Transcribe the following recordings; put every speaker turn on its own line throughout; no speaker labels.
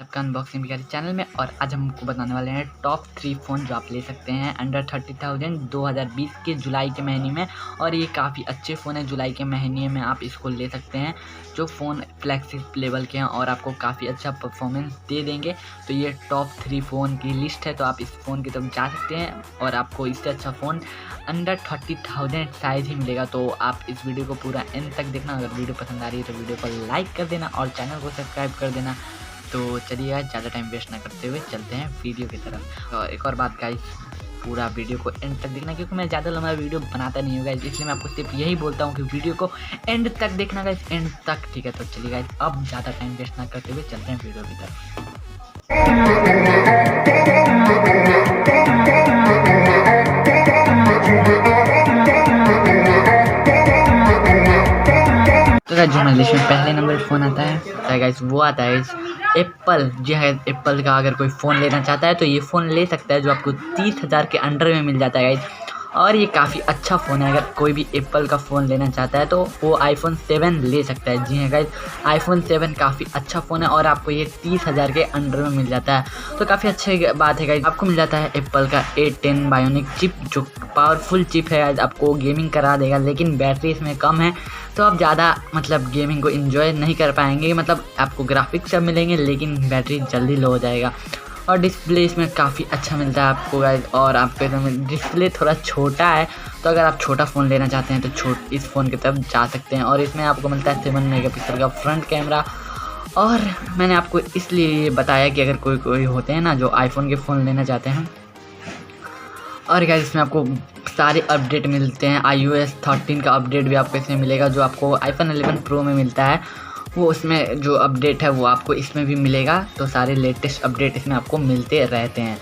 आपका अनबॉक्सिंग भिखारी चैनल में। और आज हम आपको बताने वाले हैं टॉप 3 फ़ोन जो आप ले सकते हैं अंडर 30,000 2020 के जुलाई के महीने में। और ये काफ़ी अच्छे फ़ोन है, जुलाई के महीने में आप इसको ले सकते हैं जो फ़ोन फ्लैगशिप लेवल के हैं और आपको काफ़ी अच्छा परफॉर्मेंस दे देंगे। तो ये टॉप 3 फ़ोन की लिस्ट है, तो आप इस फ़ोन की तरफ जा सकते हैं और आपको इससे अच्छा फ़ोन अंडर 30,000 साइज़ ही मिलेगा। तो आप इस वीडियो को पूरा एंड तक देखना। अगर वीडियो पसंद आ रही है तो वीडियो को लाइक कर देना और चैनल को सब्सक्राइब कर देना। तो चलिए आज ज़्यादा टाइम वेस्ट ना करते हुए चलते हैं वीडियो की तरफ। और एक और बात गाइस, पूरा वीडियो को एंड तक देखना, क्योंकि मैं ज़्यादा लंबा वीडियो बनाता नहीं हूँ गाइस, इसलिए मैं आपको सिर्फ यही बोलता हूँ कि वीडियो को एंड तक देखना गाइस, एंड तक, ठीक है। तो चलिए गाइस अब ज़्यादा टाइम वेस्ट ना करते हुए चलते हैं वीडियो की तरफ। तो गाइस जो हमारे लिस्ट में पहले नंबर फ़ोन आता है गाइस, वो आता है एप्पल। जी हाँ, एप्पल का अगर कोई फ़ोन लेना चाहता है तो ये फ़ोन ले सकता है, जो आपको 30,000 के अंडर में मिल जाता है गाइस। और ये काफ़ी अच्छा फ़ोन है, अगर कोई भी एप्पल का फ़ोन लेना चाहता है तो वो आईफोन 7 ले सकता है। जी हाँ गाइस, आईफोन 7 काफ़ी अच्छा फ़ोन है और आपको ये 30,000 के अंडर में मिल जाता है। तो काफ़ी अच्छी बात है गाइस, आपको मिल जाता है एप्पल का A10 बायोनिक चिप, जो पावरफुल चिप है गाइस, आपको गेमिंग करा देगा। लेकिन बैटरी इसमें कम है, तो आप ज़्यादा गेमिंग को एंजॉय नहीं कर पाएंगे। आपको ग्राफिक्स सब मिलेंगे लेकिन बैटरी जल्दी लो हो जाएगा। और डिस्प्ले इसमें काफ़ी अच्छा मिलता है आपको गाइस। और आपके डिस्प्ले थोड़ा छोटा है, तो अगर आप छोटा फ़ोन लेना चाहते हैं तो इस फ़ोन की तरफ जा सकते हैं। और इसमें आपको मिलता है 7 मेगापिक्सल का फ्रंट कैमरा। और मैंने आपको इसलिए बताया कि अगर कोई होते हैं ना जो आईफोन के फ़ोन लेना चाहते हैं, और गाइस इसमें आपको सारे अपडेट मिलते हैं। iOS 13 का अपडेट भी आपको इसमें मिलेगा, जो आपको आईफोन 11 प्रो में मिलता है, वो उसमें जो अपडेट है वो आपको इसमें भी मिलेगा। तो सारे लेटेस्ट अपडेट इसमें आपको मिलते रहते हैं।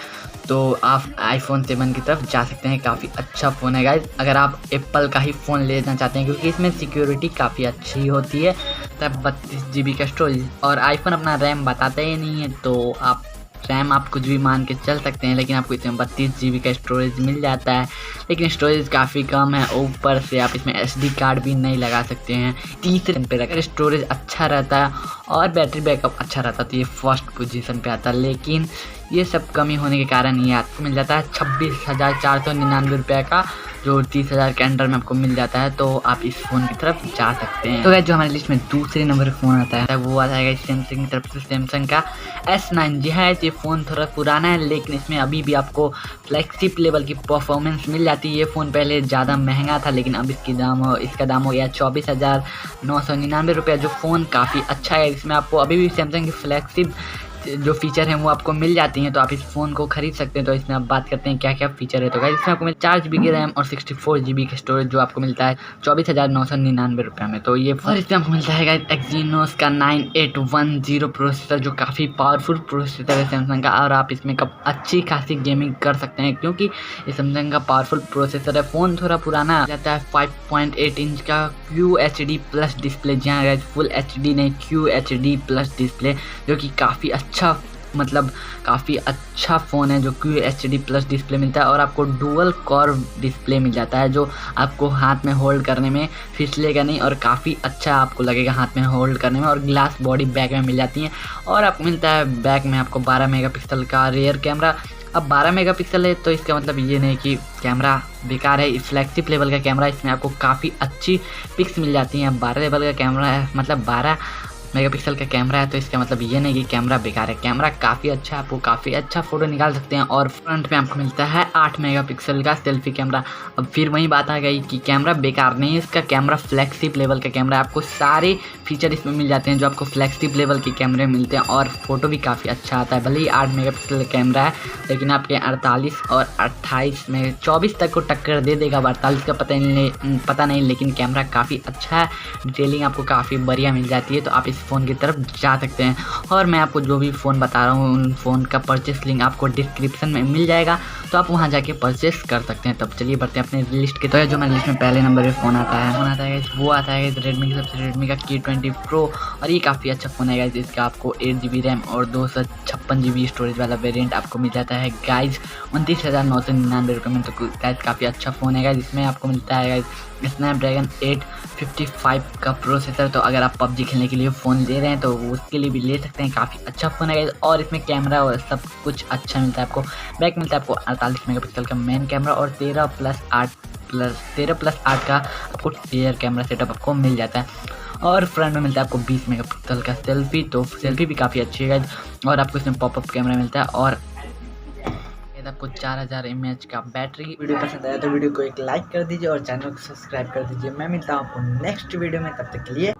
तो आप आईफोन 7 की तरफ जा सकते हैं, काफ़ी अच्छा फ़ोन है गाइस अगर आप एप्पल का ही फ़ोन लेना चाहते हैं, क्योंकि इसमें सिक्योरिटी काफ़ी अच्छी होती है। तब 32 GB का स्टोरेज, और आईफोन अपना रैम बताता ही नहीं है, तो आप रैम आप कुछ भी मान के चल सकते हैं। लेकिन आपको इसमें 32 GB का स्टोरेज मिल जाता है, लेकिन स्टोरेज काफ़ी कम है। ऊपर से आप इसमें SD कार्ड भी नहीं लगा सकते हैं। तीसरे पे अगर स्टोरेज अच्छा रहता है और बैटरी बैकअप अच्छा रहता तो ये फर्स्ट पोजीशन पे आता, लेकिन ये सब कमी होने के कारण ये आपको मिल जाता है 26,499 रुपये का, जो 30,000 के अंडर में आपको मिल जाता है। तो आप इस फ़ोन की तरफ जा सकते हैं। तो जो हमारी लिस्ट में दूसरे नंबर फ़ोन आता है वो आता है सैमसंग की तरफ से, सैमसंग का S9। जी हाँ, ये फ़ोन थोड़ा पुराना है, लेकिन इसमें अभी भी आपको फ्लैगशिप लेवल की परफॉर्मेंस मिल जाती है। ये फ़ोन पहले ज़्यादा महंगा था, लेकिन अब इसका दाम हो गया 24,999 रुपये, जो फ़ोन काफ़ी अच्छा है। इसमें आपको अभी भी सैमसंग की फ्लैगशिप जो फीचर हैं वो आपको मिल जाती हैं, तो आप इस फ़ोन को खरीद सकते हैं। तो इसमें आप बात करते हैं क्या क्या फीचर है। तो गाइस इसमें आपको 4 GB की रैम और 64 GB की स्टोरेज, जो आपको मिलता है 24,999 रुपये में। तो ये और इसमें आपको मिलता है गाइस एक्जीनोस का 9810 प्रोसेसर, जो काफ़ी पावरफुल प्रोसेसर है सैमसंग का। और आप इसमें अच्छी खासी गेमिंग कर सकते हैं, क्योंकि ये सैमसंग का पावरफुल प्रोसेसर है। फ़ोन थोड़ा पुराना जाता है, 5.8 इंच का QHD प्लस डिस्प्ले, जहाँ गाइस फुल HD नहीं, QHD प्लस डिस्प्ले, जो कि काफ़ी काफ़ी अच्छा फ़ोन है, जो QHD प्लस डिस्प्ले मिलता है। और आपको डुअल कोर डिस्प्ले मिल जाता है, जो आपको हाथ में होल्ड करने में फिसलेगा नहीं और काफ़ी अच्छा आपको लगेगा हाथ में होल्ड करने में। और ग्लास बॉडी बैक में मिल जाती है। और आपको मिलता है बैक में आपको 12 मेगापिक्सल का रियर कैमरा। अब 12 मेगापिक्सल है तो इसका मतलब ये नहीं कि कैमरा बेकार है, फ्लैगशिप लेवल का कैमरा, इसमें आपको काफ़ी अच्छी पिक्स मिल जाती हैं। 12 लेवल का कैमरा है, मतलब 12 मेगापिक्सल का कैमरा है, तो इसका मतलब ये नहीं कि कैमरा बेकार है, कैमरा काफ़ी अच्छा है, आपको काफ़ी अच्छा फ़ोटो निकाल सकते हैं। और फ्रंट में आपको मिलता है 8 मेगापिक्सल का सेल्फी कैमरा। अब फिर वही बात आ गई कि कैमरा बेकार नहीं है, इसका कैमरा फ्लैगशिप लेवल का कैमरा है। आपको सारे फीचर इसमें मिल जाते हैं जो आपको फ्लैगशिप लेवल के कैमरे में मिलते हैं। और फोटो भी काफ़ी अच्छा आता है, भले ही 8 मेगापिक्सल का कैमरा है, लेकिन आपके 48 और 28 में 24 तक को टक्कर दे देगा। 48 का पता नहीं, लेकिन कैमरा काफ़ी अच्छा है, डिटेलिंग आपको काफ़ी बढ़िया मिल जाती है। तो आप फ़ोन की तरफ जा सकते हैं। और मैं आपको जो भी फ़ोन बता रहा हूँ उन फ़ोन का परचेस लिंक आपको डिस्क्रिप्शन में मिल जाएगा, तो आप वहाँ जाके परचेस कर सकते हैं। तब चलिए बढ़ते हैं अपने लिस्ट के। तो जो मेरी लिस्ट में पहले नंबर पे फ़ोन आता है वो आता है रेडमी की सबसे, रेडमी का K20 Pro। और ये काफ़ी अच्छा फ़ोन है गाइज, इसका आपको 8 GB रैम और 256 GB स्टोरेज वाला वेरिएंट आपको मिल जाता है गाइज 29,999 रुपये में। तो गाइज काफ़ी अच्छा फ़ोन है गाइज। इसमें आपको मिलता है गाइज स्नैपड्रैगन 855 का प्रोसेसर। तो अगर आप पबजी खेलने के लिए फ़ोन ले रहे हैं तो उसके लिए भी ले सकते हैं, काफ़ी अच्छा फ़ोन है और इसमें कैमरा और सब कुछ अच्छा मिलता है आपको। बैक मिलता है आपको 48 मेगापिक्सल का मेन कैमरा और 13+8 का आपको रियर कैमरा सेटअप आपको मिल जाता है। और फ्रंट में मिलता है आपको 20 मेगापिक्सल का सेल्फी, तो सेल्फी भी काफ़ी अच्छी है और आपको इसमें पॉपअप कैमरा मिलता है और आपको 4000 mAh का बैटरी। वीडियो पसंद आया तो वीडियो को एक लाइक कर दीजिए और चैनल को सब्सक्राइब कर दीजिए। मैं मिलता हूँ आपको नेक्स्ट वीडियो में, तब तक के लिए।